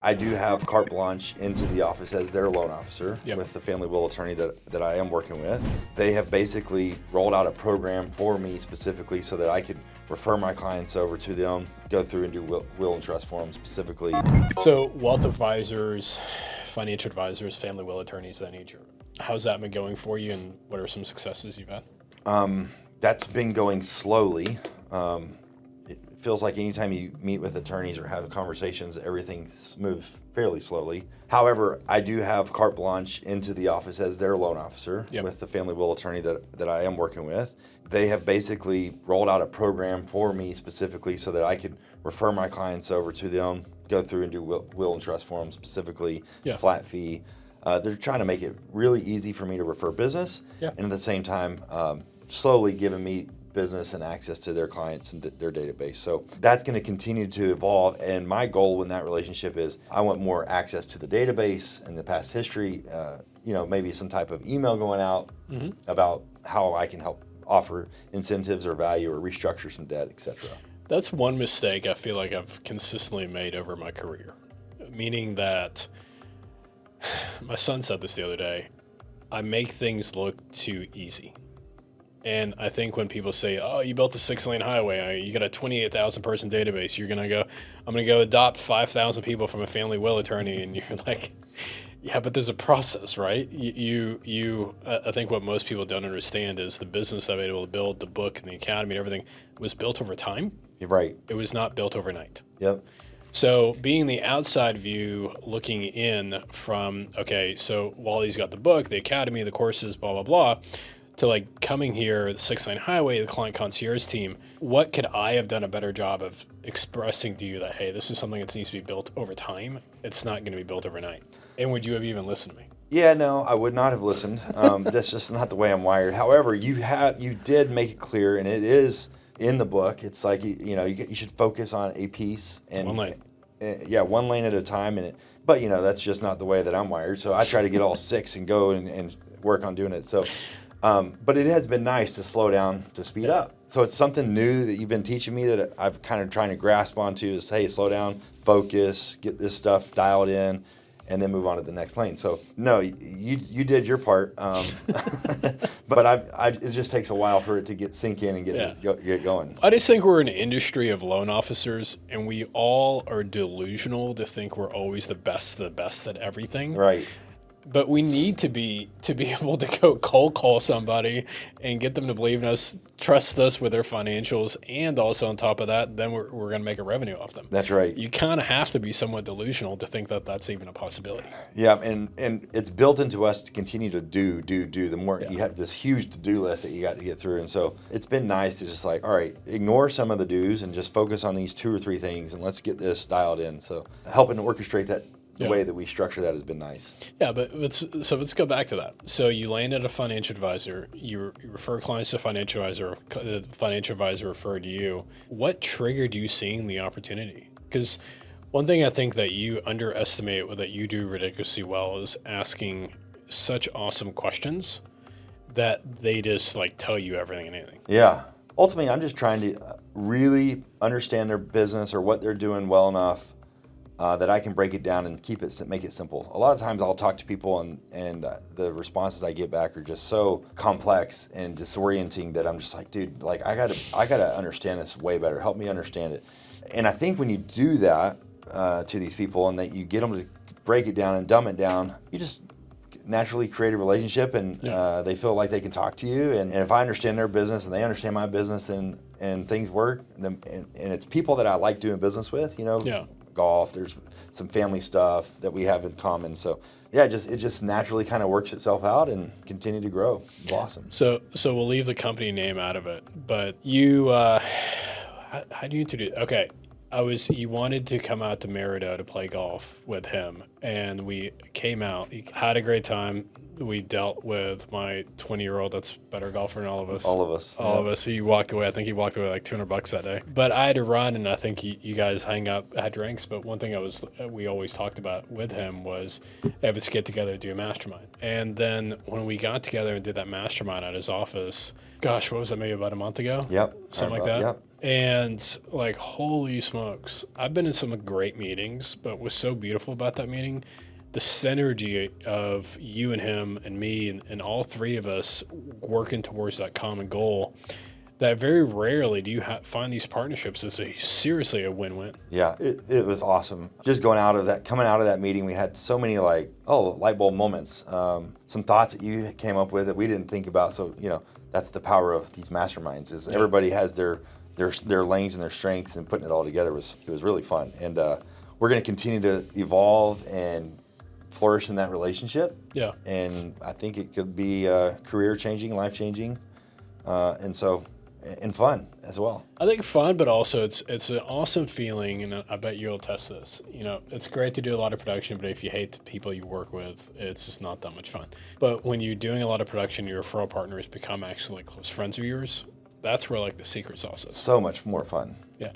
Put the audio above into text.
I do have carte blanche into the office as their loan officer with the family will attorney that I am working with. They have basically rolled out a program for me specifically so that I could refer my clients over to them, go through and do will and trust for them specifically. So wealth advisors, financial advisors, family will attorneys, that nature. How's that been going for you, and what are some successes you've had? That's been going slowly. It feels like anytime you meet with attorneys or have conversations, everything's moved fairly slowly. However, I do have carte blanche into the office as their loan officer with the family will attorney that I am working with. They have basically rolled out a program for me specifically so that I could refer my clients over to them, go through and do will and trust for them specifically, flat fee. They're trying to make it really easy for me to refer business, and at the same time, slowly giving me business and access to their clients and their database. So that's going to continue to evolve. And my goal in that relationship is I want more access to the database and the past history, maybe some type of email going out about how I can help offer incentives or value or restructure some debt, etc. That's one mistake I feel like I've consistently made over my career, meaning that my son said this the other day, I make things look too easy. And I think when people say, oh, you built a 6-lane highway, you got a 28,000 person database, I'm going to go adopt 5,000 people from a family will attorney. And you're like, yeah, but there's a process, right? I think what most people don't understand is the business I've been able to build, the book and the academy and everything was built over time. You're right. It was not built overnight. Yep. So being the outside view, looking in from, okay, so Wally's got the book, the academy, the courses, blah, blah, blah, to like coming here, the 6-lane highway, the client concierge team, what could I have done a better job of expressing to you that, hey, this is something that needs to be built over time. It's not going to be built overnight. And would you have even listened to me? Yeah, no, I would not have listened. That's just not the way I'm wired. However, you did make it clear, and it is in the book. It's like, you should focus on a piece and one lane. One lane at a time. But that's just not the way that I'm wired. So I try to get all 6 and go and work on doing it. So, but it has been nice to slow down, to speed up. So it's something new that you've been teaching me that I've kind of trying to grasp onto is, hey, slow down, focus, get this stuff dialed in, and then move on to the next lane. So no, you did your part, but it just takes a while for it to sink in and get going. I just think we're an industry of loan officers, and we all are delusional to think we're always the best at everything. Right. But we need to be able to go cold call somebody and get them to believe in us, trust us with their financials, and also on top of that, then we're going to make a revenue off them. That's right. You kind of have to be somewhat delusional to think that that's even a possibility. Yeah, and it's built into us to continue to do. The more you have this huge to-do list that you got to get through, and so it's been nice to just like, all right, ignore some of the do's and just focus on these 2 or 3 things, and let's get this dialed in. So helping to orchestrate that. The way that we structure that has been nice. Yeah, but let's go back to that. So you landed a financial advisor, you refer clients to a financial advisor, the financial advisor referred to you. What triggered you seeing the opportunity? Because one thing I think that you underestimate, that you do ridiculously well, is asking such awesome questions that they just like tell you everything and anything. Yeah. Ultimately, I'm just trying to really understand their business or what they're doing well enough that I can break it down and make it simple. A lot of times I'll talk to people and the responses I get back are just so complex and disorienting that I'm just like, dude, like I gotta understand this way better. Help me understand it. And I think when you do that to these people and that you get them to break it down and dumb it down, you just naturally create a relationship and they feel like they can talk to you. And if I understand their business and they understand my business, then and things work. And it's people that I like doing business with, golf, there's some family stuff that we have in common. So it just naturally kind of works itself out and continue to grow, blossom. So we'll leave the company name out of it, but you, how do you introduce? Okay. You wanted to come out to Merida to play golf with him, and we came out, had a great time. We dealt with my 20-year-old that's better golfer than all of us. All of us. He walked away. I think he walked away like $200 that day. But I had to run, and I think you guys hang out, had drinks. But one thing we always talked about with him was have us get together and do a mastermind. And then when we got together and did that mastermind at his office, gosh, what was that, maybe about a month ago? Yep. Something like that. Yep. And like, holy smokes, I've been in some great meetings, but what's so beautiful about that meeting, the synergy of you and him and me and all three of us working towards that common goal, that very rarely do you find these partnerships. It's seriously a win-win. Yeah, it was awesome. Just coming out of that meeting, we had so many light bulb moments. Some thoughts that you came up with that we didn't think about. So, that's the power of these masterminds is everybody has their lanes and their strengths, and putting it all together was really fun. And we're going to continue to evolve and flourish in that relationship. Yeah. And I think it could be career changing, life changing, and fun as well. I think fun, but also it's an awesome feeling, and I bet you'll test this. It's great to do a lot of production, but if you hate the people you work with, it's just not that much fun. But when you're doing a lot of production, your referral partners become actually close friends of yours. That's where the secret sauce is. So much more fun. Yeah.